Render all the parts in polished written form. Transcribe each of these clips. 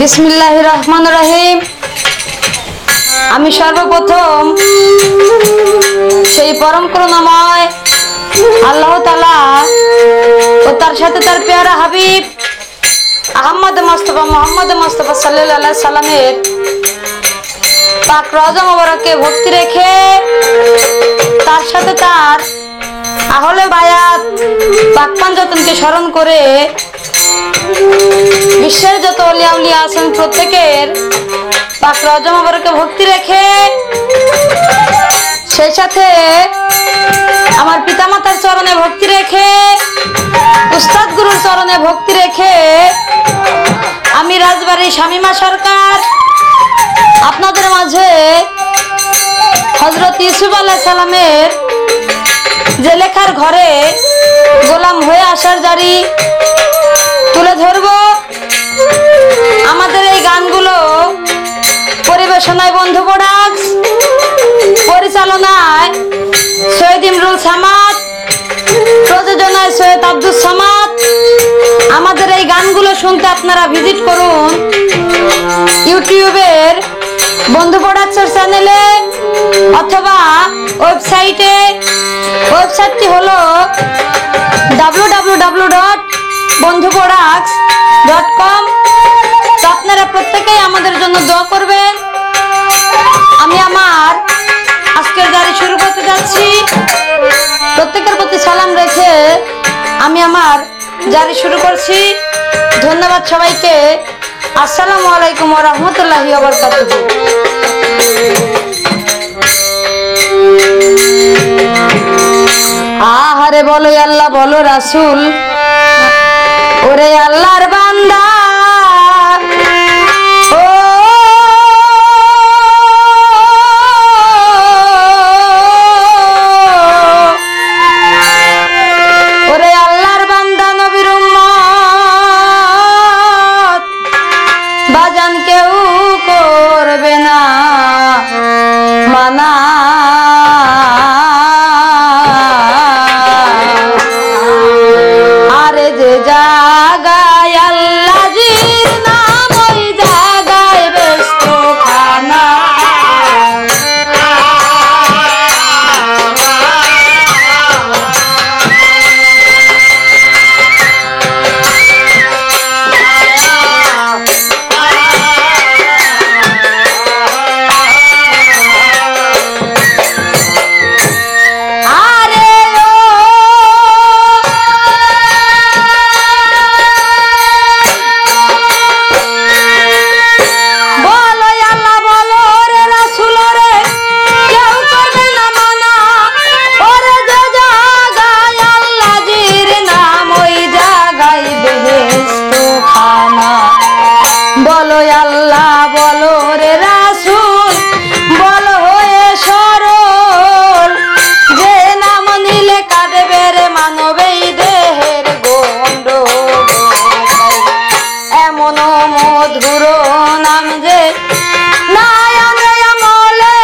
बिस्मिल्लाहिर रहमानिर रहीम। आमी सर्वप्रथम সেই পরম করুণাময় আল্লাহ তাআলা ও তার সাথে তার প্যারা হাবিব আহমদ মুস্তাফা সাল্লাল্লাহু আলাইহি সাল্লামের পাক রওজা মোবারকে ভক্তি রেখে তার সাথে তার আহলে বায়াত পাক পাঞ্জাতনকে স্মরণ করে বিশ্বের যত ওলিয়া উলিয়া আছেন প্রত্যেকের পাক রওজা মোবারকে ভক্তি রেখে সেই সাথে আমার পিতামাতার চরণে ভক্তি রেখে উস্তাদ গুরুর চরণে ভক্তি রেখে আমি রাজবাড়ী শামিমা সরকার আপনাদের মাঝে হযরত ইউসুফ আলাইহিস সালামের যে লেখার ঘরে গোলাম হয়ে আসার জারি তুলে ধরব। আমাদের এই গানগুলো পরিবেশনায় বন্ধু প্রোডাক্টস, পরিচালনায় সৈয়দ ইমরুল সামাদ, প্রযোজনায় সৈয়দ আব্দুল সামাদ। আমাদের এই গানগুলো শুনতে আপনারা ভিজিট করুন ইউটিউবের বন্ধু প্রোডাক্টসের চ্যানেলে অথবা ওয়েবসাইটে। ওয়েবসাইটটি হলো www.bondhuproducts.com। তো আপনারা প্রত্যেকেই আমাদের জন্য দোয়া করবেন। আমি আমার আজকের জারি শুরু করতে যাচ্ছি। প্রত্যেকের প্রতি সালাম রেখে আমি আমার জারি শুরু করছি। ধন্যবাদ সবাইকে। আসসালামু আলাইকুম ওয়া রাহমাতুল্লাহি ওয়া বারাকাতুহু। আহারে বলো আল্লাহ বলো রাসূল, ওরে আল্লাহর বান্দা ও ওরে আল্লাহর বান্দা নবীর উম্মত বাজান কেউ করবে না মানা। আরে যে জাগায় আল্লাহর নাম ওই জাগায় ব্যস্ত খানা। বলো আল্লাহ বলো রে রাসূল বলো হয়ে সরল, যে নাম নিলে কাটবে রে মানব এই দেহের গন্ডগোল। এমন মধুর নাম যে নাই আনে আমলে,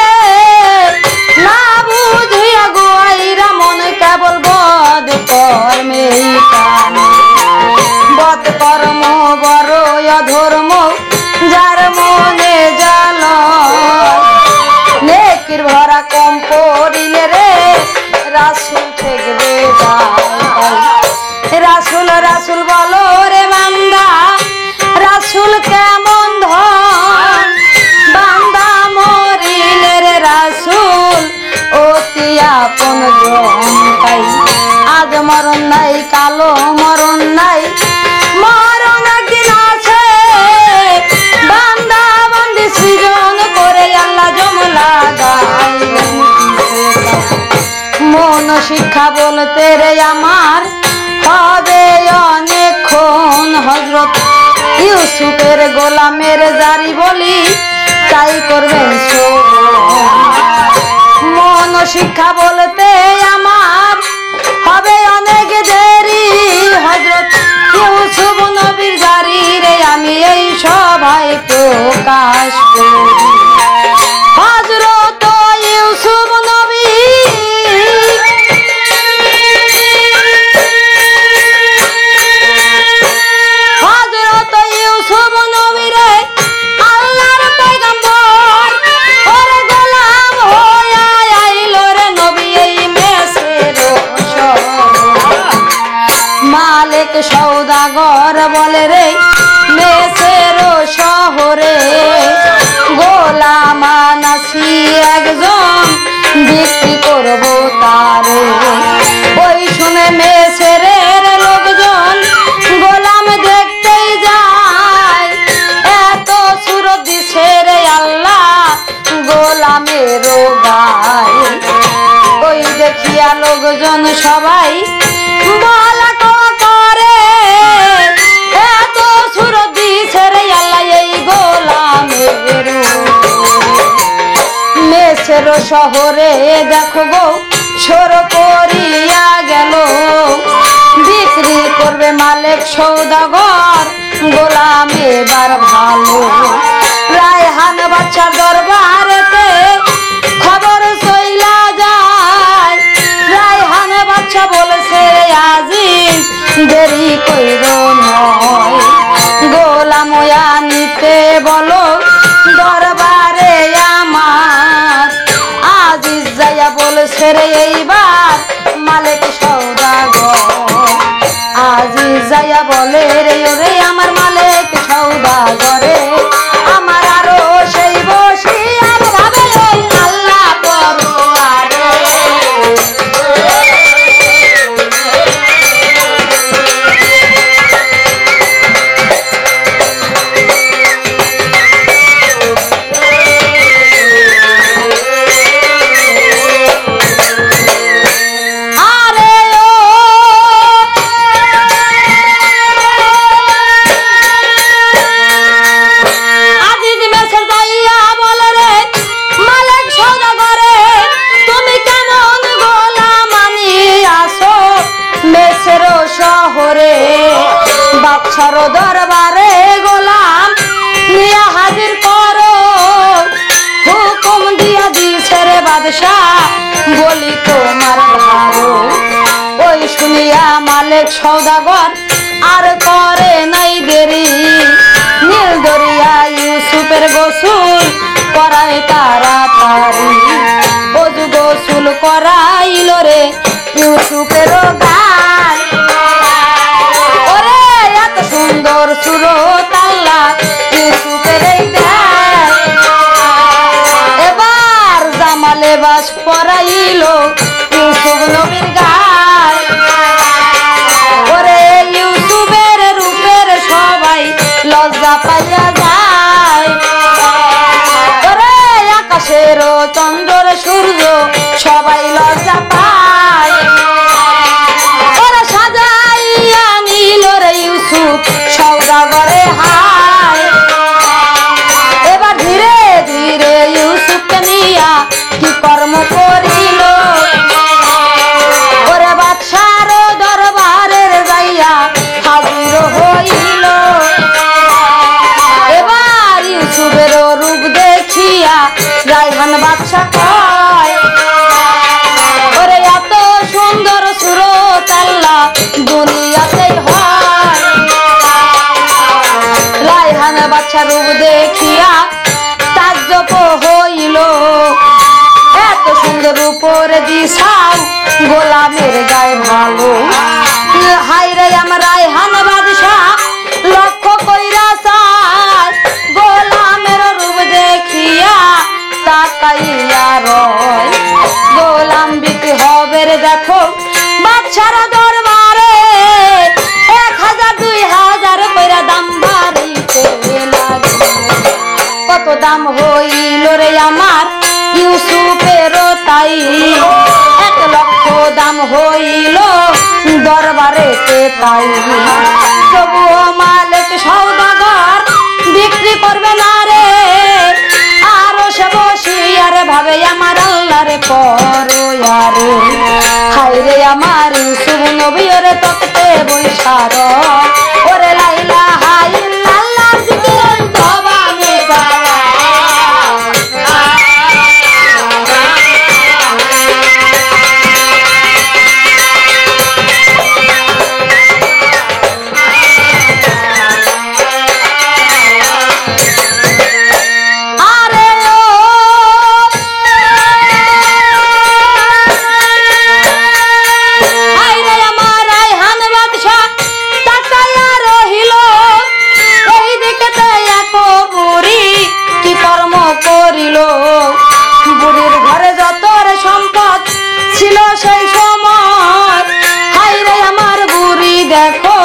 না বুঝিয়া গোয়াইরা মন কেবল বদ কর্মেই কানে। বদ কর্ম বড় অধর্ম যার মনে জাল, নেকির ভরা কম পড়িলে রে রাসূল ঠেকবে যায়। রাসূল রাসূল বলো রে বান্দা, রাসূল কেমন ধন বান্দা মরিলে রে রাসূল অতি আপন জন। তাই আজ মরণ নাই কালো মরণ নাই, মরণ একদিন আছে বান্দা বান্দি সৃজন করে আল্লাহ জমলা গাইবেন। মন শিক্ষা বলতে রে আমার হবে অনেকক্ষণ, হযরত ইউসুফের গোলামের জারি বলি তাই করবেন শ্রবণ। মন শিক্ষা বলতে আমার হবে অনেক দেরি, হযরত ইউসুফ নবীর জারি রে আমি এই সভায় প্রকাশ করি। হযরত ইউসুফ নবী হযরত ইউসুফ নবী রে লোকজন সবাই বলা করে এত সুরত দিছে রে আল্লাহ এই গোলামের মেসের শহরে দেখো গো সর করিয়া গেল বিক্রি করবে মালিক সৌদাগর গোলাম এবার ভালো রায়হান বাচ্চার দরবারেতে খবর চইলা যায় রায়হান বাচ্চা বলছে আজিজ দেরি কইরো নয় গোলাম নিতে বলো দরবারে আমার আজিজ যাইয়া বলছে রে এইবার মালিক সৌদাগর আজিজ যাইয়া বলে রে ওরে আমার মালিক সৌদাগরে আমার আরো সেই বসিয়ার ভাবে আল্লাহ পরোয়ারে বাদশার দরবারে গোলাম নিয়া হাজির করো হুকুম দিয়া দিছে রে বাদশা বলি তোমার ভালো ওই শুনিয়া মালিক সৌদাগর আর করে নাই দেরি নীল দরিয়া ইউসুফের গোসুল করায় তাড়াতাড়ি ওজু গোসুল করাইল রে ইউসুফের গান সুন্দর সুরত আল্লাহ ইউসুফের এবার জামালে বাস পরাইল ইউসুফ নবীর গায় ওরে ইউসুফের রূপের সবাই লজ্জা পাইয়া যায় ওরে আকাশের চন্দ্র সূর্য সবাই লজ্জা পায় ওরে সাজাইয়া নিল রে ইউসুফ সৌদাগরে হায় এবার ধীরে ধীরে ইউসুফকে নিয়া কি কর্ম করিল ওরে বাদশার দরবারের যাইয়া হাজির হইল এবার ইউসুফের রূপ দেখিয়া রায়হান বাদশা কয় ওরে এত সুন্দর সুরত আল্লাহ দুনিয়াতেই হয় রায়হান বাচ্চা রূপ দেখিয়া তাজ্জব হইল এত সুন্দর রূপর দিশাও গোলামের গায়ে ভালো হাই রে আমার রায়হান বাদশা লক্ষ্য কইরা চায় গোলামের রূপ দেখিয়া তাকাইয়া রয় গোলাম বিক্রি হবে রে দেখো বাদশার দরবারে 1000 2000 কইরা দাম বাড়িতে লাগে কত দাম হইল রে আমার ইউসুফেরও তাই 1 লক্ষ দাম হইল দরবারেতে তাই তবুও মালিক সৌদাগর বিক্রি করবে না রে আরো সে বসিয়ারে ভাবে আমার আল্লাহর পরোয়ারে হাই রে আমার ইউসুফ নবী ওরে তকতে বৈশার ওরে লাইলা হাই আল্লাহ জিকির জবানে সারা বুড়ির ঘরে যত সম্পদ ছিল সেই সময় হাই রে আমার বুড়ি দেখো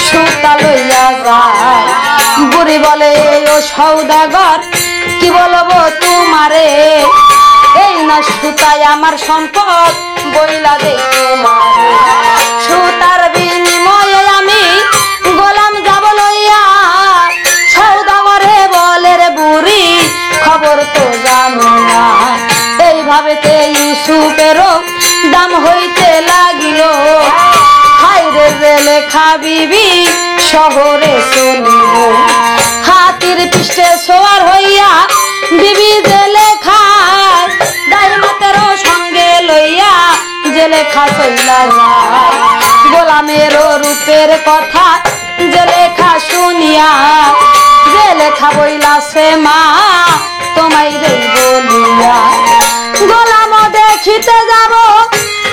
সুতা লইয়া যায় বুড়ি বলে ও সৌদাগর কি বলবো তোমারে এই না সুতায় আমার সম্পদ বইলা দে তোমারে সুতার বিনিময়ে আমি গোলাম যাব লইয়া সওদাগরে বলে রে বুড়ি খবর তো জানো না এইভাবেতে ইউসুফেরও দাম হইতে লাগিল হায়রে জেলেখা বিবি শহরে চলিল হাতির পৃষ্ঠে সোয়ার হইয়া বিবি জেলেখার দাইমাতেরও সঙ্গে লইয়া জেলেখা চইলা যায় গোলামেরও রূপের কথা জেলেখা শুনিয়া জেলেখা বইলাছে মা তোমায় রে বলিয়া গোলাম দেখিতে যাব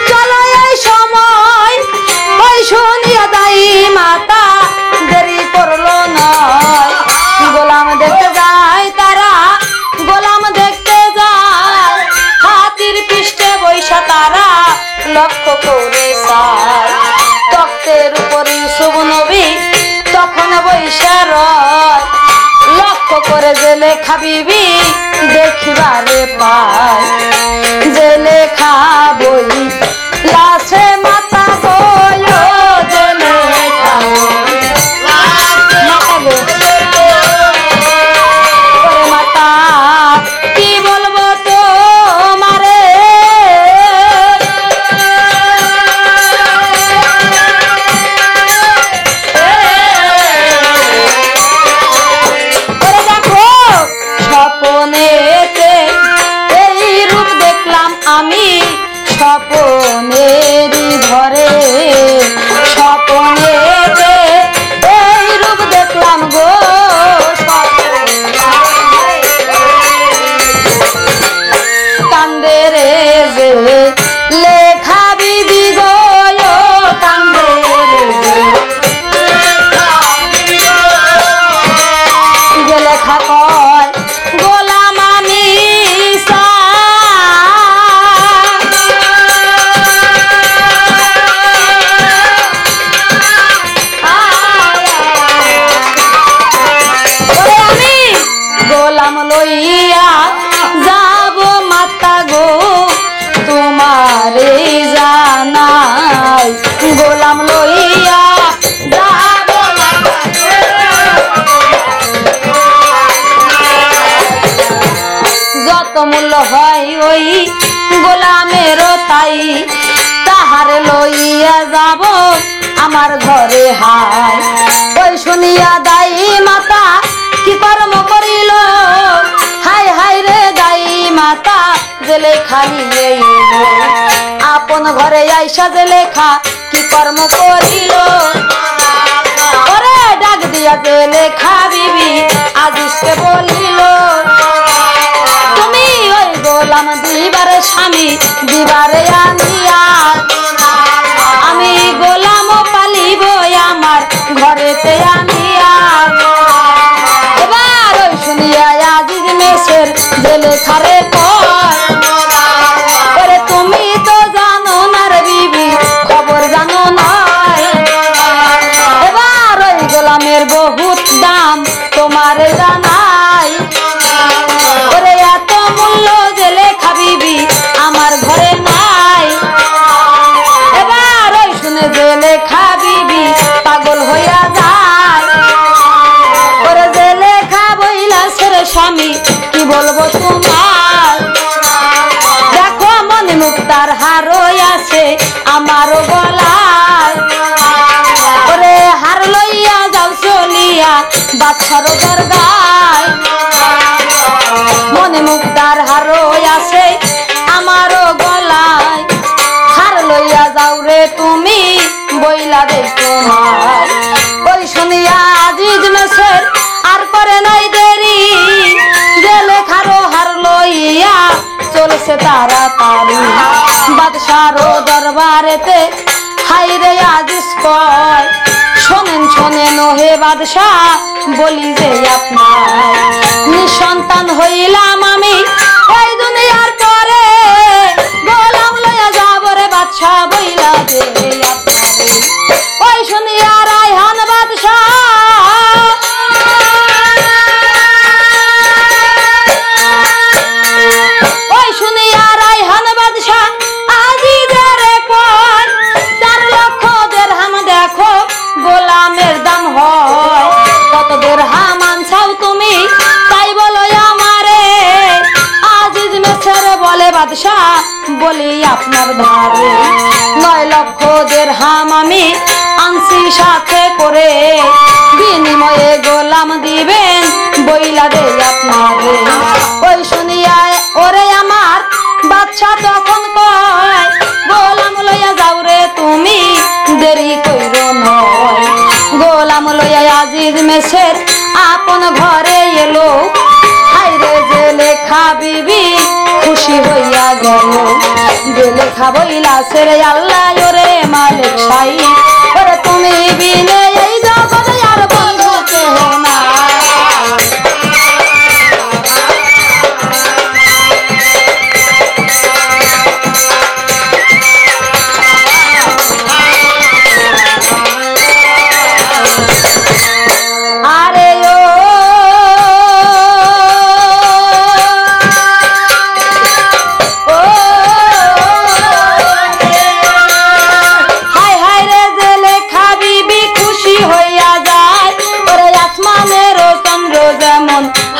চলো এই সময় ওই শুনিয়া দাই মাতা দেরি করলো নয় গোলাম দেখতে যায় তারা গোলাম দেখতে যায় হাতির পৃষ্ঠে বৈশা তারা লক্ষ্য করে চায় তক্তের উপর ইউসুফ নবী তখন বৈশা রয় লক্ষ্য করে জেলেখা বিবি দেখিবারে পায় জেলেখা বই লাশে মাতা বই জেলেখা মাতা কি বলবো তোমারে স্বপনেতে এই রূপ দেখলাম আমি স্বপনেরই ঘরে স্বপনেতে এই রূপ দেখলাম গো কান্দে রে যে লেখা বিবি গো কান্দে যে লেখা কয় গোলাম আমি গোলাম লইয়া যাব মাতা গো তোমারে জানাই গোলাম লইয়া যাব যত মূল্য হয় ওই গোলামেরও তাই তাহার লইয়া যাব আমার ঘরে হায় ওই শুনিয়া দাই মাতা কি কর্ম করিল হাই হাই রে দাই মাতা জেলেখা নিয়ে আপন ঘরে আইসা জেলেখা কি কর্ম করিল ওরে ডাক দিয়া জেলেখা বিবি আজিজকে বলিল তুমি ওই গোলাম দিবারে স্বামী দিবারে আনিয়া আমি গোলাম পালিব আমার ঘরেতে আনিয়া এবার ওই শুনিয়া আজিজ মেসের জেলেখারে করে তুমি তো জানো না রে বিবি খবর জানো নয় এবার ওই গোলামের বহুত দাম তোমারে জানাই ওরে এত মূল্য জেলেখা বিবি আমার ঘরে নাই এবার ওই শুনে জেলেখা বিবি পাগল হইয়া যায় ওরে জেলেখা বইলাছে রে স্বামী কি বলবো তোমার দেখো মনে মুক্তার হার আছে আমারও গলায় ওরে হার লইয়া যাও চলিয়া বাদশার দরগায় মনে মুক্তার হার আছে আমারও গলায় হার লইয়া যাও রে তুমি বইলা দে তোমার ওই শুনিয়া আজিজ মেসের আর করে নাই দেরি জেলেখারও হার লইয়া চলছে তাড়াতাড়ি বাদশারও দরবারেতে হাইরে আজিজ কয় শোনেন শোনেন হে বাদশাহ বলি যে আপনার নিঃসন্তান হইলাম আমি এই দুনিয়ার পরে গোলাম লইয়া যাব রে বাদশাহ বইলা দে আপনারে ওই শুনিয়া রায়হান বাদশাহ ওই শুনিয়া রায়হান বাদশাহ আজিজে বলি আপনার ধারে 9 লক্ষ দিরহাম আমি আনছি সাথে করে বিনিময়ে গোলাম দিবেন বইলা দে আপনারে ওই শুনিয়া ওরে আমার বাচ্চা তখন কয় গোলাম লইয়া যাও রে তুমি দেরি কইরো নয় গোলাম লইয়া আজিজ মেসের আপন ঘরে এলো হাইরে যে লেখা বিবি খুশি হইয়া গেল যে লেখা বইলা সেরে আল্লাহ ওরে মালিক সাই ওরে তুমি বিনে এই জগতে আর বন্ধু কেহ না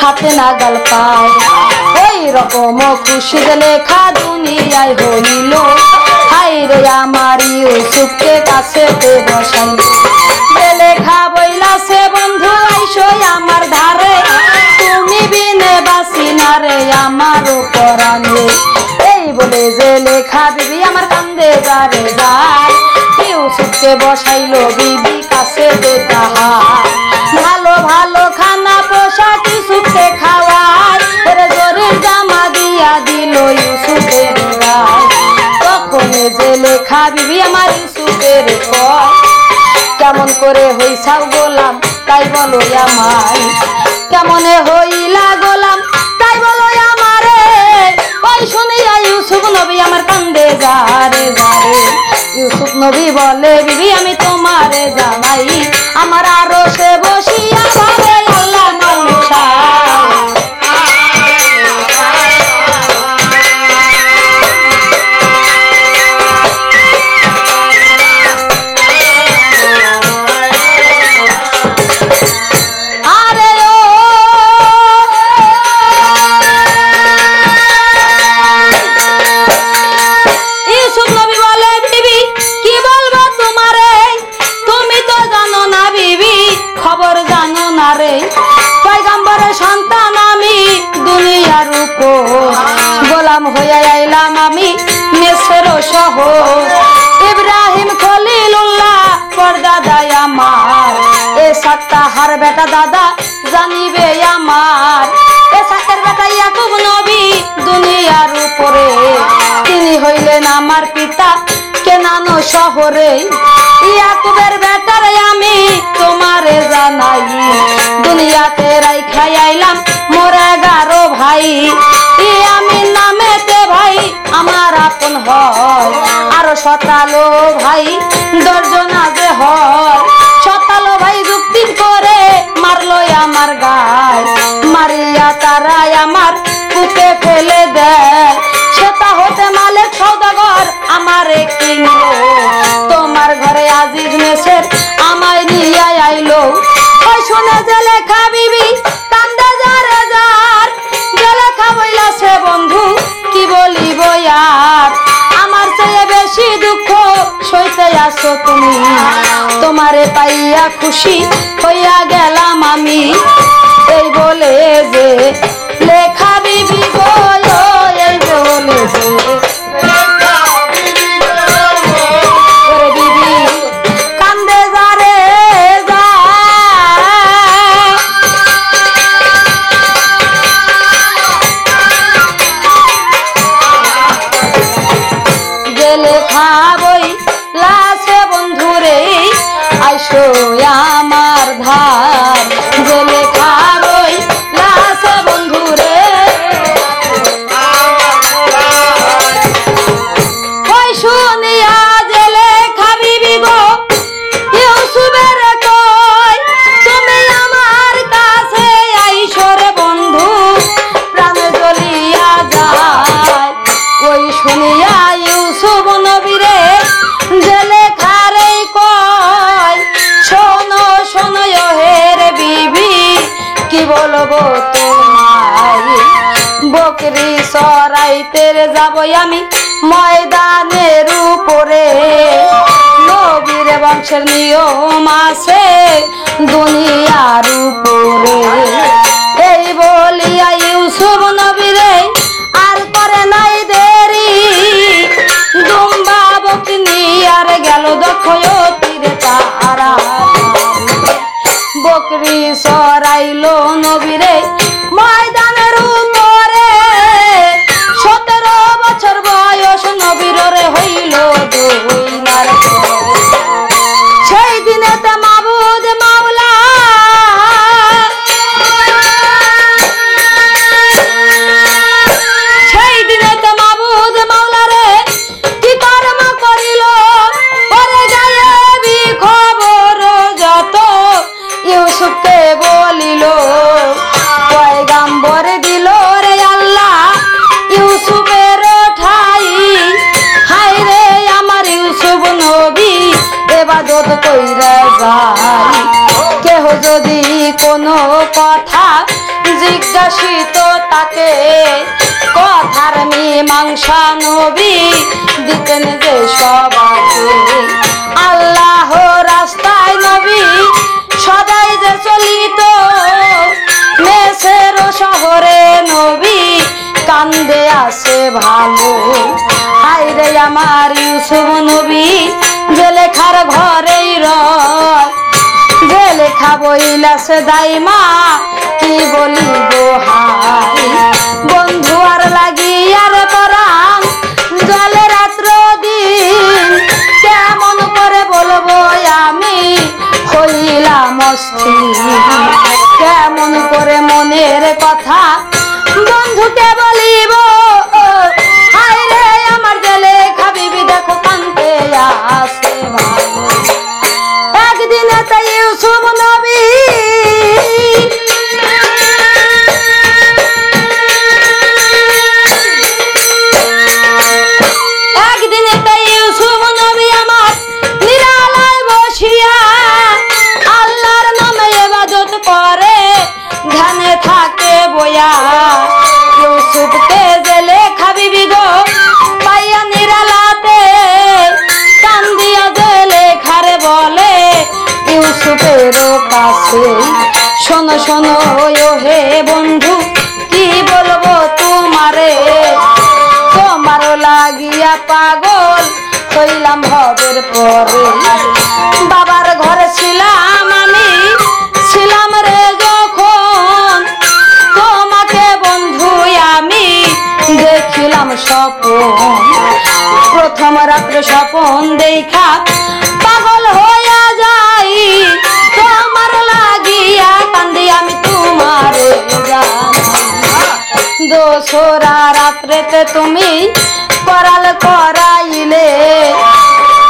হাতে নাগাল পায় ওই রকম খুশি লেখা দুনিয়ায় হইল হাইরে আমার ইউসুফকে কাছেতে বসাইল যে লেখা বইলা সে বন্ধু আইসো আমার ধারে তুমি বিনে বাসি না রে আমার পরাণে এই বলে যে লেখা বিবি আমার কান্দে যারে যায় ইউসুফকে বসাইল বিবি কাছেতে তাহা ভালো ভালো খানা পোশাক ইউসুফকে খাওয়ায় ওরে জরির জামা দিয়া দিল ইউসুফের গায় তখন যে লেখা বিবি আমার ইউসুফের কয় কেমন করে হইছাও গোলাম তাই বলো আমায় কেমনে হইলা গোলাম তাই বলো আমারে ওই শুনিয়া ইউসুফ নবী আমার কান্দে যারে যারে ইউসুফ নবী বলে বিবি আমি তোমারে জানাই আমার আরো সে বসিয়া ভাবে আল্লাহ মালিক গোলাম হইয়া আইলাম আমি মিসর শহর ইব্রাহিম খলিলুল্লাহ পরদাদা আমার এ সাত্তাহার বেটা দাদা জানিবে আমার এ সাতের বেটা ইয়াকুব নবী দুনিয়ার উপরে তিনি হইলেন আমার পিতা কেনানো শহরে ইয়াকুবের বেটারে আমি তোমারে জানাই দুনিয়াতে রাইখাই আইলাম মোর 11 ভাই আমি নামেতে ভাই আমার আপন হয় আর 17 ভাই 10 জনা যে হয় 17 ভাই যুক্তি করে মারলো আমার গায় মারিয়া তারাই আমার বুকে ফেলে দেয় সেটা হতে মালিক সওদাগর আমারে কিনলো তোমার ঘরে আজিজ মেসের আমায় নিয়ে আইলো ওই শুনে যে লেখা বিবি কান্দে যারে যার যে লেখা বইলা সে বন্ধু কি বলিব আর আমার চেয়ে বেশি দুঃখ সইতে আসো তুমি তোমারে পাইয়া খুশি হইয়া গেলাম আমি এই বলে যে লেখা বিবি গো এই বলে যে বিবি কান্দে যারে যে লেখা বই লাসে বন্ধুরে আইসো আমার ধার যে লেখা বই লাসে বন্ধুরে ওই শুনিয়া যে লেখা বিবি গো ইউসুফের কই তুমি আমার কাছে আইসো রে বন্ধু প্রাণ জ্বলিয়া যায় ওই শুনিয়া ইউসুফ নবীরে যে লেখা রে কয় শোনো শোনো হের বিবি কি বলবো তোমায় বকরি চরাইতে যাব আমি ময়দানের উপরে নবীর বংশের নিয়ম আছে দুনিয়ার উপরে। এই বলিয়া ইউসুফ নবীরে আর করে নাই দেরি, দুম্বা বকনি আর গেল দক্ষয় তীরে তারা। বকরি সরাইলো নবীরে ময়দানের উপরে, 17 বছর বয়স নবীর রে হইল দুইনার পরে। সেই দিনেতে মাবুদ মাওলা সেই দিনেতে মাবুদ মাওলা রে কি কর্ম করিল, পরে গায়েবী খবর যত ইউসুফকে বলিল। পয়গাম্বর দিল রে আল্লাহ ইউসুফের ঠাই, হায় রে আমার ইউসুফ নবী ইবাদত কইরা যায়। কেহ যদি কোনো কথা জিজ্ঞাসিত তাকে, কথার মীমাংসা নবী দিতেন যে সবাইকে। আল্লাহ রাস্তায় নবী সদাই যে চলিত, মেসের শহরে নবী কান্দে আসে ভালো। হায় রে আমার ইউসুফ নবী যে লেখার ঘরেই রয়, যে লেখা বইলাছে দাইমা কি বলিব হাই। বন্ধু আর লাগিয়ার পরাণ জলে রাত্র দিন, কেমন করে বলবো আমি হইলাম অস্থির। কেমন করে মনের কথা বন্ধুকে বলিব, হায় রে আমার জেলে খাবিবি দেখো কানতে আসে ভালো। একদিনে তাই ইউসুফ নবী একদিনে তাই ইউসুফ নবী আমার নিরালায় বসিয়া আল্লাহর নামে ইবাদত করে, ধ্যানে থাকে বয়া। ইউসুফকে জেলে খাবিবি গো পাইয়া নিরালাতে, কান্দিয়া জেলে খারে বলে ইউসুফের কাছে। শোনো শোনো হে বন্ধু কি বলবো তোমারে, তোমার লাগিয়া পাগল হইলাম ভবের পরে। বাবার ঘরে ছিলাম আমি, ছিলাম রে যখন, তোমাকে বন্ধু আমি দেখিলাম স্বপন। প্রথম রাত্রে স্বপন দেখা পাগল হইয়া যাই, তোমার লাগিয়া কান্দি আমি তোমারে জানাই। দোসরা রাত্রেতে তুমি করাল করাইলে,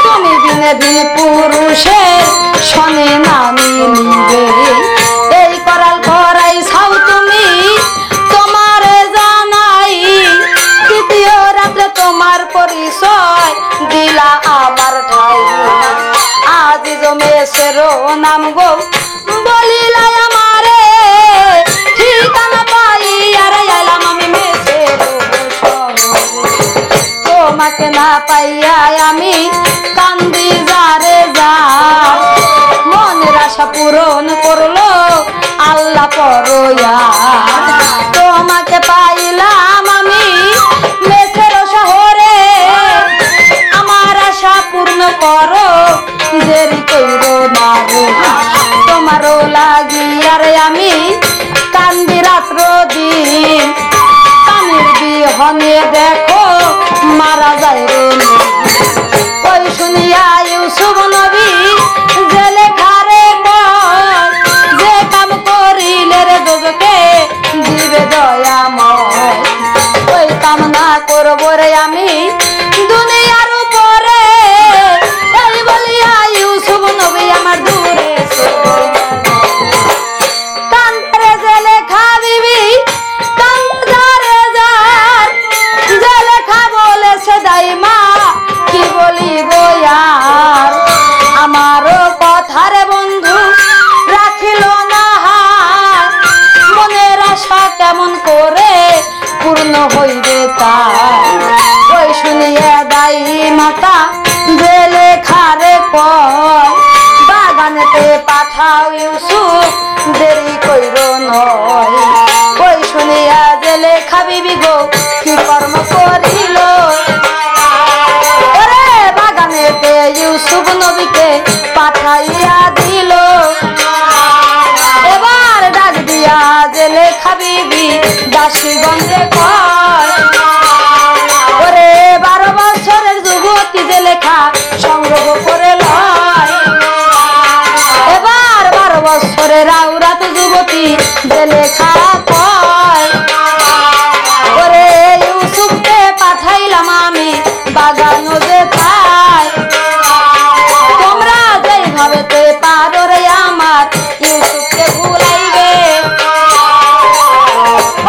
তুমি দিনে দিন পুরুষের শনে না মিলিবে। এই করাল করাই ছাও তুমি তোমারে জানাই, তৃতীয় রাত্রে তোমার পরিচয় দিলা আমার ঠাই। আজ জমেশের নাম গো বলিলাই আমারে, ঠিকানা পাই আর এলাম আমি মেসের শহরে। তোমাকে না পাইয়া আমি কান্দি যারে যার, মনের আশা পূরণ করলো আল্লাহ পরয়া। তোমাকে পাইলাম আমি মেসের শহরে, আমার আশা পূর্ণ করো দেরি কইরো না রে। তোমারও লাগিয়ারে আমি কান্দি রাত্র দিন, কানের বিহনে দেখো মারা যায় রে। ওই শুনিয়া ইউসুফ নবী জেলে খারে কয়, যে কাম করিলে রে দোজকে দিবে দয়াময়। ওই কাম না করবো রে আমি দুনিয়ার উপরে, এই বলিয়া ইউসুফ নবী আমার দূরে কান্দরে জেলে খাবিবি কান্দরে যার, জেলে খা বলেছে দাইমা হাবিবি গো কি কর্ম করিল ওরে বাগানেতে ইউসুফ নবীকে পাঠাইয়া দিল এবার ডাক দিয়া জেলে হাবিবি দাসীগঞ্জে কয় ওরে 12 বছরের যুবতী জেলেখা সংগ্রহ করে লয় এবার 12 বছরের আওরাত যুবতী জেলেখা কয় ওরে ইউসুফকে পাঠাইলাম আমি বাগান যেথায় তোমরা যেইভাবে তে পারো রে আমার ইউসুফকে ভুলাইবে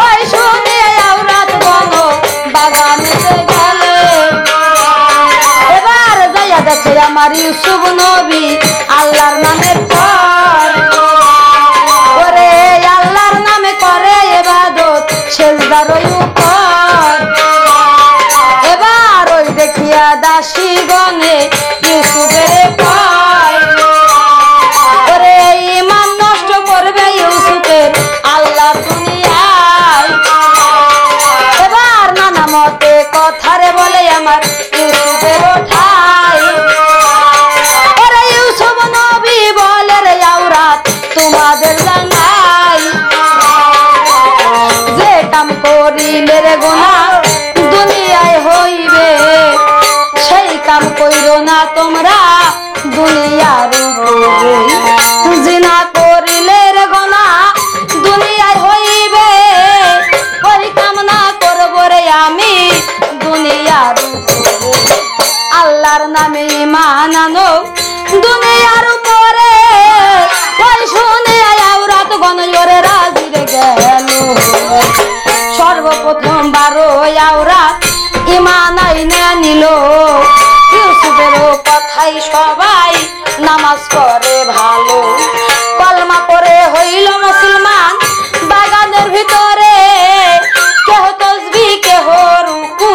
ওই শুনে আওরাত গণ বাগানেতে গেলে এবার যাইয়া দেখে আমার ইউসুফ নবী আল্লাহর নামের পর ওরে আল্লাহর নামে করে ইবাদত সেজদার উপর এবার ওই দেখিয়া দাসী গণে ইউসুফের কয় ওরে ঈমান নষ্ট করবে ইউসুফের আল্লাহ দুনিয়ায় এবার নানা মতে কথারে বলে আমার ইউসুফের ওঠায় ওরে ইউসুফ নবী বলে রে আওরাত তোমাদের জানাই যে কাম করিলে রে গুনাহ দুনিয়ায় হইবে সেই কাম কইরো না তোমরা দুনিয়ার উপরে জিনা করিলে রে গুনাহ দুনিয়ায় হইবে ওই কাম না করব রে আমি দুনিয়ার উপরে আল্লাহর নামে ঈমান আনো দুনিয়ার উপরে ওই শুনে আওরাত গণ ওরে রাজি রে গেল সর্বপ্রথম 12 আওরাত ঈমান আইনা নিল ইউসুফের কথাই সবাই নামাজ পড়ে ভালো কলমা পড়ে হইল মুসলমান বাগানের ভিতরে কেহ তাসবিহ কেহ রুকু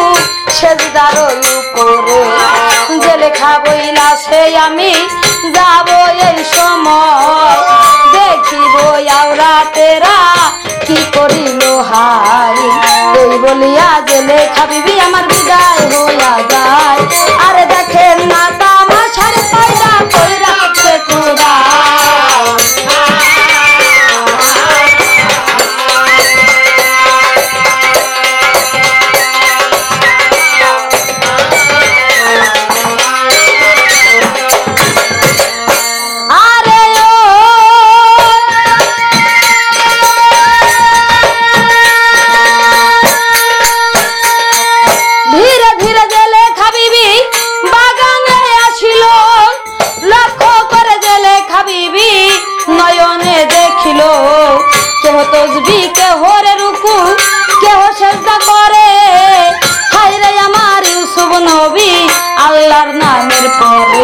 সেজদার উপরে জেলেখা বইলা সে আমি যাব এই সময় দেখিব আওরাতেরা কি করিল হাই এই বলিয়া জেলেখা বিবি আমার বিদায় হইয়া যায় আরে দেখেন না তামাশার পয়রা পয়রা পেটুরা তসবিহ কেহ রে রুকু কেহ সেজদা করে হায় রে আমার ইউসুফ নবী আল্লাহর নামের পরে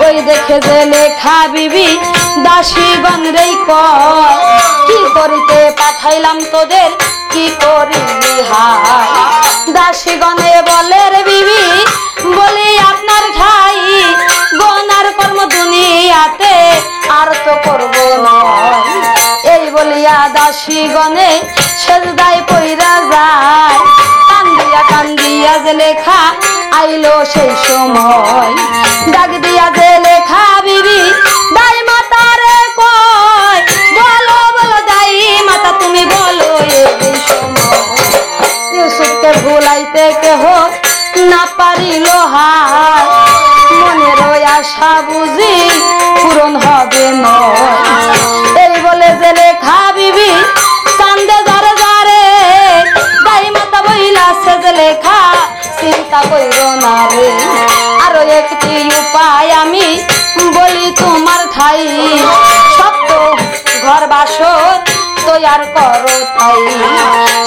ওই দেখে জেলেখা বিবি দাসীগণ রে কয় কি করিতে পাঠাইলাম তোদের কি করিলি হায় দাসীগণে বলে রে বিবি বলি আপনার ঠাই গোনার কর্ম দুনিয়াতে আর তো করব নয় এই বলিয়া দাসীগণে সেজদায় পইরা যায় কান্দিয়া কান্দিয়া জেলেখা আইলো সেই সময় ডাক দিয়া জেলেখা বিবি দাই মাতারে কয় বলো বলো দাই মাতা তুমি বলো এই সময় ইউসুফকে ভুলাইতে কেহ না পারিল হায় মনের আশা বুঝি পূরণ হবে নয় এই বলে জেলেখা বিবি কান্দে যারে যারে দাই মাতা বইলা সে জেলেখা চিন্তা কইরো না রে আরো একটি উপায় আমি বলি তোমার ঠাই সপ্ত ঘর বাসর তৈয়ার করো তাই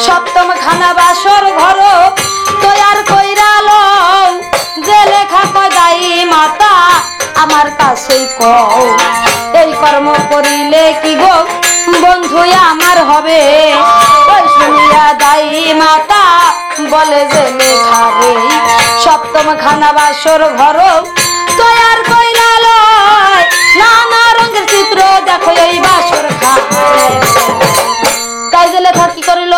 সপ্তম খানা বাসর ঘর তৈয়ার কইরা লও জেলেখা কয় দাই মাতা আমার কাছেই কও এই কর্ম করিলে কি গো বন্ধু আমার হবে ওই শুনিয়া দাই মাতা বলে জেলেখা রে সপ্তম খানা বাসর ঘর তৈয়ার কইরা লয় নানা রঙের চিত্র দেখো এই বাসর খায় তাই জেলেখা কি করিল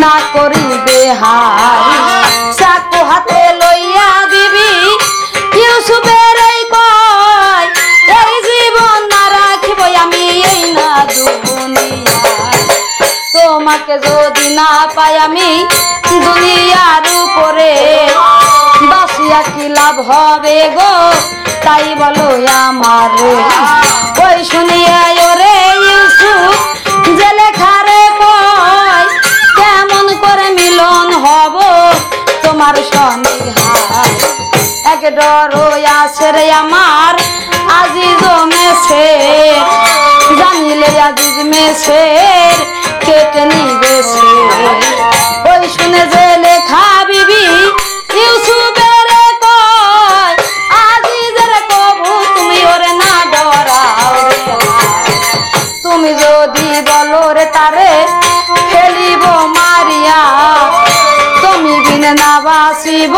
না করিবে হাই চাকু হাতে লইয়া বিবি ইউসুফের এই কয় এই জীবন না রাখিব আমি এই না দুনিয়ায় তোমাকে যদি না পাই আমি দুনিয়ার উপরে বাসিয়া কি লাভ হবে গো তাই বলো আমার ওই শুনিয়া ওরে ইউসুফ জেলে খারে কয় কেমন করে মিলন হব তোমার সঙ্গে হায় এক ডর আছে রে আমার আজিজ মেসের জানিলে আজিজ মেসের কেটে নিবে সে ওই শুনে যে লেখা বিবি ইউসুফের কয় আজিজের কবু তুমি ওরে না ডরাও তুমি যদি বলো রে তারে ফেলিব মারিয়া তুমি বিনে না বাসিব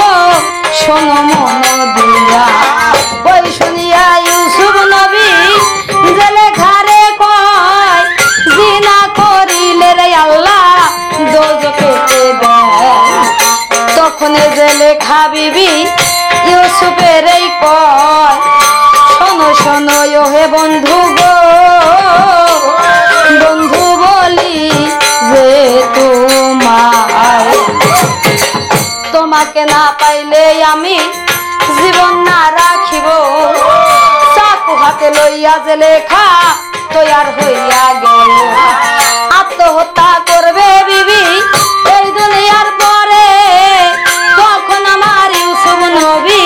শোনো মন দিয়া ওই শুনিয়া ইউসুফ নবী জেলে ঘরে কয় জিনা করিলে রে আল্লাহ দোজখে দেয় তখন জেলে খাবিবি ইউসুফের এই কয় শোনো শোনো হে বন্ধু গো বন্ধু বলি যে তোমাকে না পাইলে আমি জীবন না রাখিব চাকু হাতে লইয়া যে লেখা তৈয়ার হইয়া গেল আত্মহত্যা করবে বিবি এই দুনিয়ার পরে তখন আমার ইউসুফ নবী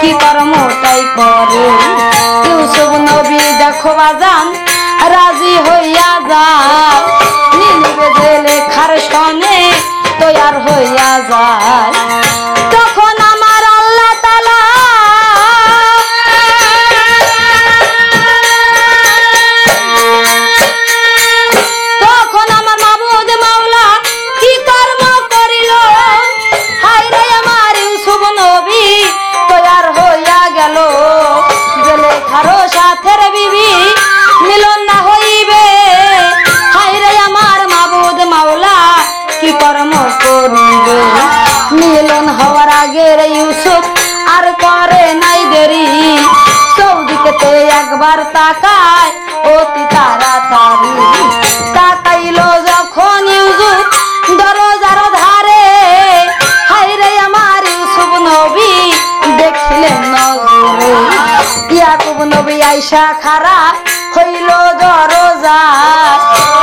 কি কর্মটাই করে ইউসুফ নবী দেখো বাজান রাজি হইয়া যায় নিবে যে লেখার সনে তৈয়ার হইয়া যায় তখন আমার আল্লাহ তাআলা তখন আমার মাবুদ মাওলা কি কর্ম করিল হায় রে আমার ইউসুফ নবী তৈয়ার হইয়া গেল যে লেখার সাথে বিবি মিলন না হইবে হায় রে আমার মাবুদ মাওলা কি কর্ম করিবে মিলন হওয়ার আগে রে ইউসুফ আর করে নাই দেরি চৌদিকেতে একবার তাকায় অতি তাড়াতাড়ি তাকাইল যখন ইউসুফ দরজার ধারে হায় রে আমার ইউসুফ নবী দেখিলেন নজরে ইয়াকুব নবী আইসা খাড়া হইল দরজা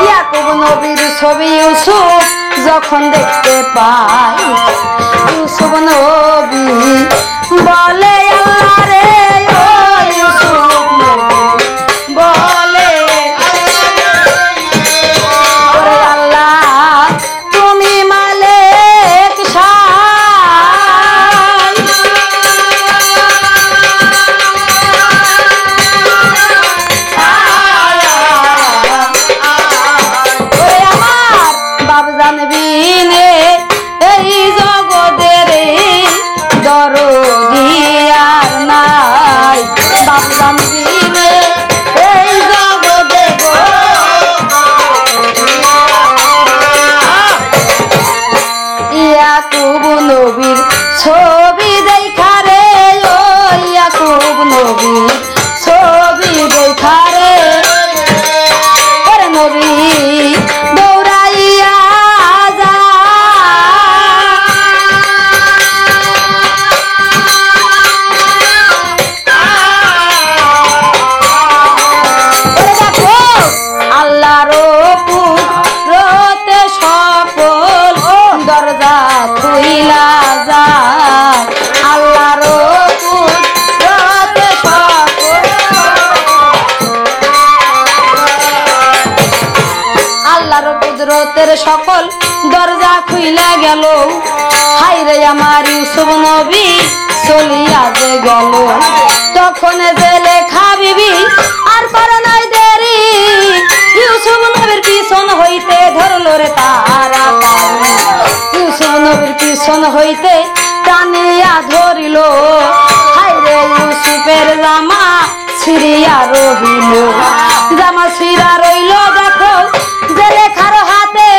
ইয়াকুব নবীর ছবি ইউসুফ যখন দেখতে পাই ইউসুফ নবী বলে আল্লাহ রে ও ইউসুফ নবী বলে ওরে আল্লাহ তুমি মালিক সাই ওরে আমার বাপ জানবি নে এই জগতের দরদি আর নাই বাপ জানবি নে এই জগতে ইয়াকুব নবীর ছবি দেখা রে ও ইয়াকুব নবীর ছবি দেখা রে ওরে নবী দৌড়াইয়া যা দেখো আল্লাহর পুরতে সকল দরজা খুইলা যায় আল্লাহর পুরতে সকল আল্লাহর কুদরতের সকল দরজা খুইলা গেল হায় রে আমার ইউসুফ নবী চলিয়া যে গেল তখন যে লেখা বিবি আর করে নাই দেরি ইউসুফ নবীর পিছন হইতে ধরলো রে তারা ইউসুফ নবীর পিছন হইতে টানিয়া ধরিল হায় রে ইউসুফের জামা ছিড়িয়া রহিল জামা ছিড়া রইল দেখো যে লেখার হাতে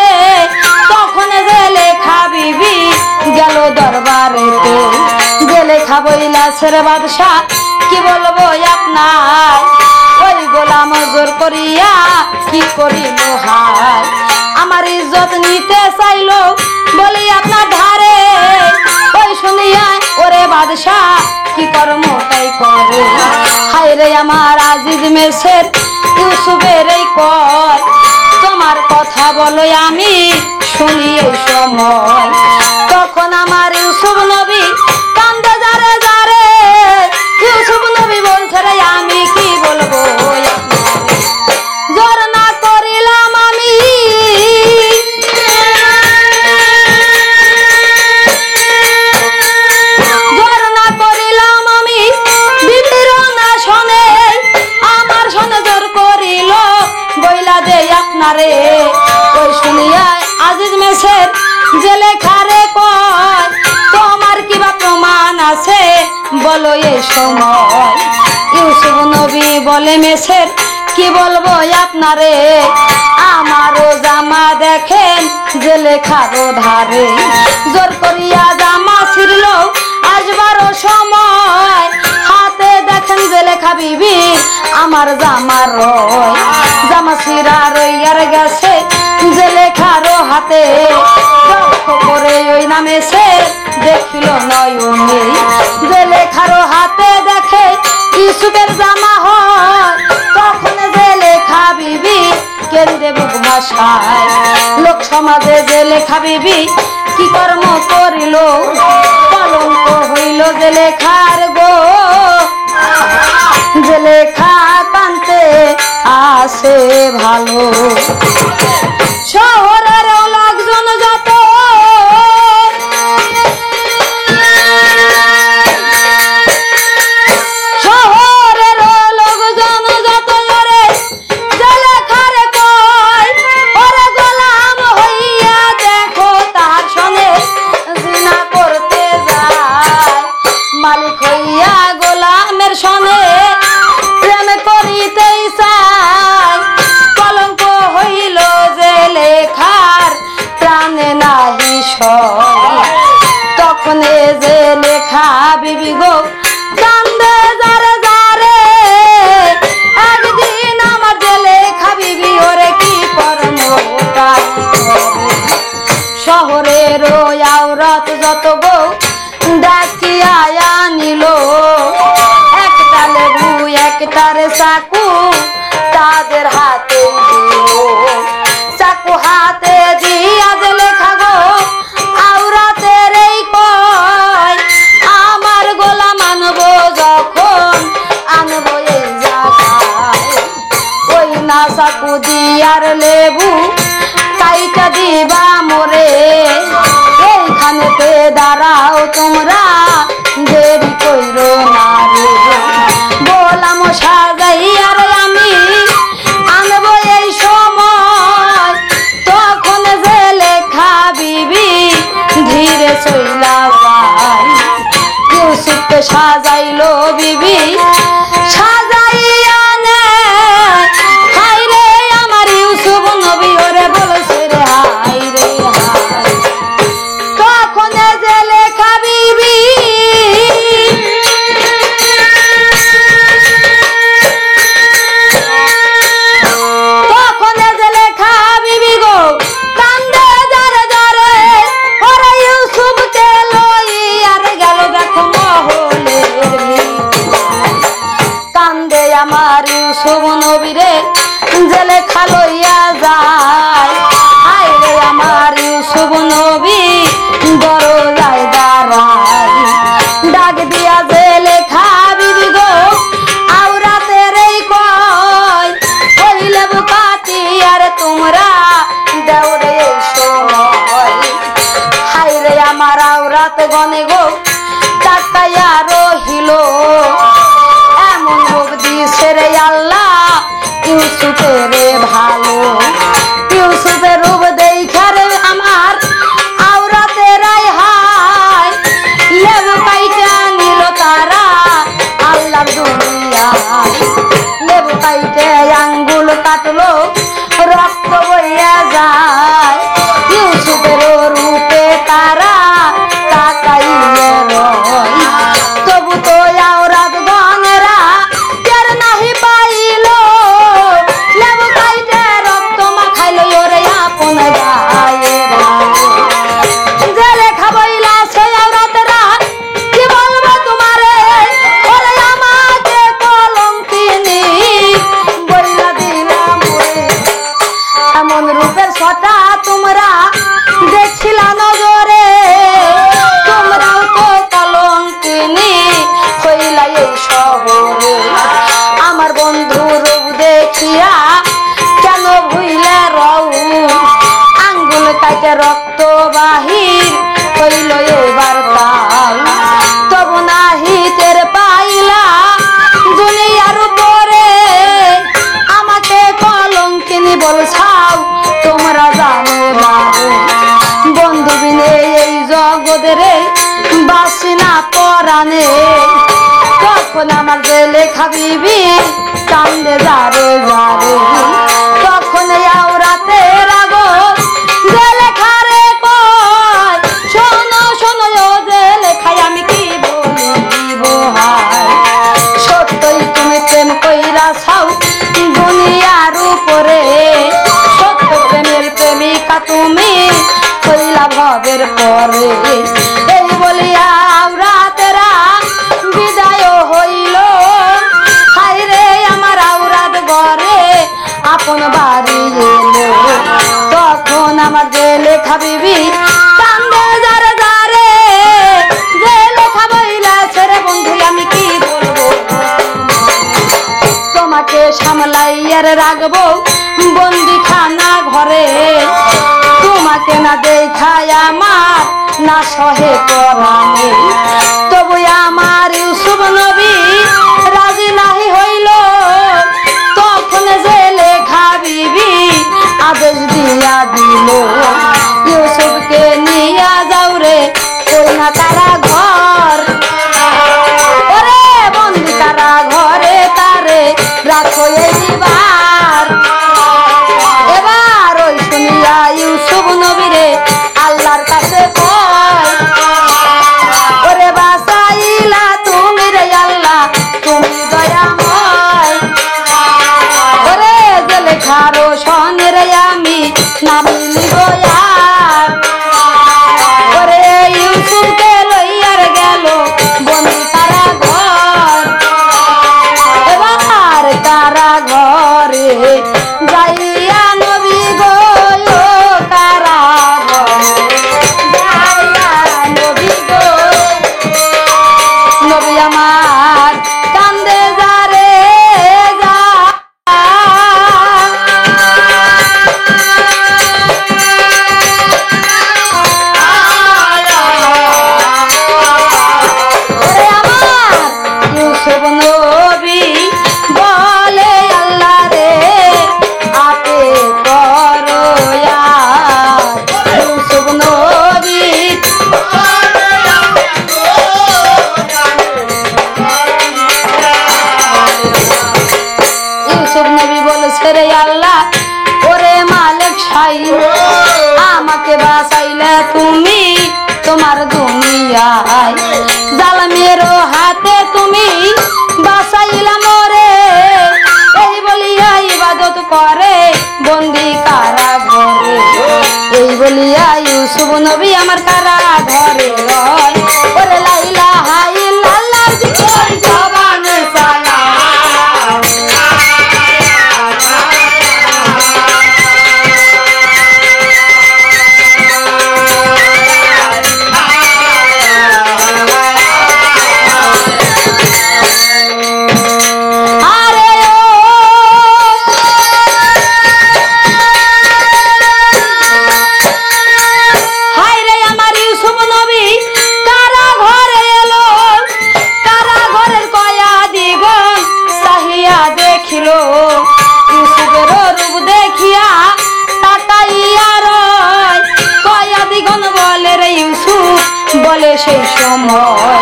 তখন যে কথা বইলাছে রে বাদশা কি বলবো আপনার ওই গোলাম জোর করিয়া কি করিল হায় আমার ইজ্জত নিতে চাইলো বলি আপনার ধারে ওই শুনিয়া ওরে বাদশা কি কর্ম তাই করে হায় রে আমার আজিজ মেসের ইউসুফের এই কর তোমার কথা বলো আমি শুনি এই সময় তখন আমার ইউসুফ নবী কান্দে যারে যারে ইউসুফ নবী বলছে রে আমি কি বলবো জোর না করিলাম আমি জোর না করিলাম আমি বিবির না শোনে আমার শোনে জোর করিল বইলা দে আপনারে ওই শুনিয়া আজিজ মেসের জেলে খারে কয় তোমার কিবা প্রমাণ আছে বলো এই সময় ইউসুফ নবী বলে মেসের কি বলবো আপনারে আমারও জামা দেখেন জেলে খারো ধারে জোর করিয়া জামা ছিড়ল আসবারও সময় হাতে দেখেন জেলে খাবিবি আমার জামা রয় জামা ছিড়া রইয়ার গেছে জেলে খারো হাতে করে ওই নামে সে দেখিল নয়নে জেলে খারো হাতে দেখে ইউসুফের জামা হয় তখন জেলে খাবিবি কেন্দ্রে বুক ভাষায় লোক সমাজে জেলে খাবিবি কি কর্ম করিল কলঙ্ক হইল জেলে খার গো জেলে খা কান্তে আসে ভালো শহরের লোকজন যত শহরের লোকজন যত রে জেলে খারে কয় ওরে গোলাম হইয়া দেখো তার সঙ্গে জিনা করতে যায় মালিক হইয়া গোলামের সঙ্গে প্রেম করিতেই চায় কলঙ্ক হইল জেলে খার প্রাণে নাহি সয় তখন যে লেখা বিবি গো কান্দে যারে যারে একদিন আমার জেলে খাবিবি ওরে কি কর্ম শহরের আওরাত যত গো ডাকিয়া আনিল একটা লেবু একটারে চাকু তাদের হাতে চাকু হাতে দিয়া জেলে খাগো আওরাতের এই কয় আমার গোলাম আনবো যখন আনবো এই জায়গায় ওই না চাকু দিয়ার লেবু কাইটা দিবা মোরে এইখানেতে দাঁড়াও তোমরা দেরি কইরো না রে গোলাম সাজাইয়ার আমি আনবো এই সময় তখন জেলে খাবিবি ধীরে চইলা যায় ইউসুফকে সাজাইলো বিবি সাজাইয়া নেয় হায় রে আমার ইউসুফ নবী ওরে বলছে রে হায় রে হায় তখন জেলে খাবিবি তখন জেলে খাবিবি গো কান্দে যারে যারে ওরে ইউসুফকে লইয়ার গেল দেখো মহলের কান্দে আমার ইউসুফ নবীরে জেলে খালইয়া যায় হায় রে আমার ইউসুফ নবী দরজায় দাঁড়ায় ডাক দিয়া জেলে খাবিবি গো আওরাতের এই কয় হইলে বুকাতি আর তোমরা দেওরে সময় হায় রে আমার আওরাত গনে গো তাকাইয়া রহিল এমন রূপ দিছে রে আল্লাহ ইউসুফের ভালো তখন আমার জেলে খাবিবি কান্দে যারে যারে তখন আওরাতে রাগো জেলে খারে কয় শোনো শোনো ও জেলে খাই আমি কি বলিব হায় সত্যই তুমি প্রেম কইরা ছাও দুনিয়ার উপরে সত্য প্রেমের প্রেমিকা তুমি কইলা ভবের পরে এই বলিয়া আওরাতেরা বিদায় হইল হায় রে আমার আওরাত ঘরে আপন বাড়ি এলো তখন আমার জেলে খাবিবি কান্দে যারে যারে জেলে খাবইলা ছেড়ে বন্ধু আমি কি বলবো তোমাকে সামলাইয়ার রাখবো বন্দিখানা ঘরে তোমাকে না দেখায় আমার না সহে পরাণে তবু আমার ইউসুফ নবী রাজি নাহি হইল তখন জেলে খাবিবি আদেশ দিয়া দিল ইউসুফকে নিয়া যাও রে ওই না কারা ঘর ওরে বন্দি কারা ঘরে তারে রাখো এই দিবার এবার ওই শুনিয়া ইউসুফ নবীরে আল্লাহর কাছে কয় ওরে বাসাইলা তুমি রে আল্লাহ তুমি দয়াময় ওরে জেলে খারো সনের আমি নামিলি গোয়ার ওরে ইউসুফকে লইয়ার গেল বন্দি কারা ঘর এবার কারা ঘরে যাইয়া নবী গো কারা ঘরে যাইয়া নবী গো নবী আমার কান্দে যারে যা ওরে আমার ইউসুফ নবী বলে আল্লাহ রে আপে করো ইউসুফ নবী ইউসুফ নবী বলেছে রে আল্লাহ ওরে মালিক সাই আমাকে বাঁচাইলে তুমি তোমার দুনিয়ায় জালেমের হাতে তুমি বাঁচাইলা মরে এই বলিয়া ইবাদত করে বন্দি কারা ঘরে এই বলিয়া ইউসুফ নবী আমার কারা ঘরে রয় ওরে লাইলা হাই আল্লাহর জিকির জবানে সালাম আরে ও হায় রে আমার ইউসুফ নবী কারা ঘরে এলো কারা ঘরের কয়া দিগন চাহিয়া দেখিল ইউসুফের রূপ দেখিয়া তাকাইয়া রয় কয়া দিগন বলে রে ইউসুফ বলে সেই সময়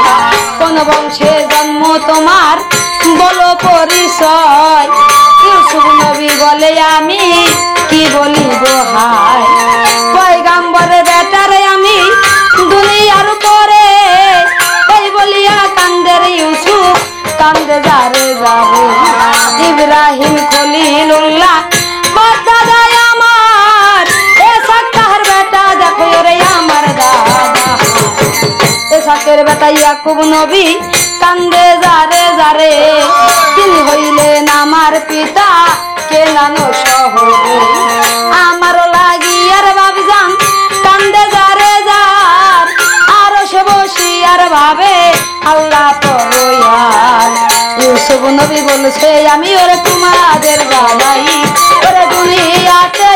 কোন বংশে জন্ম তোমার বলো পরিচয় ইউসুফ নবী বলে আমি কি বলিব হায় পয়গাম্বরের বেটারে আমি দুনিয়ার উপরে এই বলিয়া কান্দের ইউসুফ কান্দে যারে যাবে ইব্রাহিম খলিলুল্লাহ বাদদাদা আমার এসাক তাহার বেটা দেখো রে আমার দাদা এসাকের বেটা ইয়াকুব নবী কান্দে যারে যারে তিনি হইলেন আমার পিতা কেনানো শহরে আমার লাগিয়ার বাবজান কান্দে যারে যার আরো সে বসিয়ার ভাবে আল্লাহ পরয়ার ইউসুফ নবী বলছে আমি ওরে তোমাদের জানাই ওরে দুনিয়াতে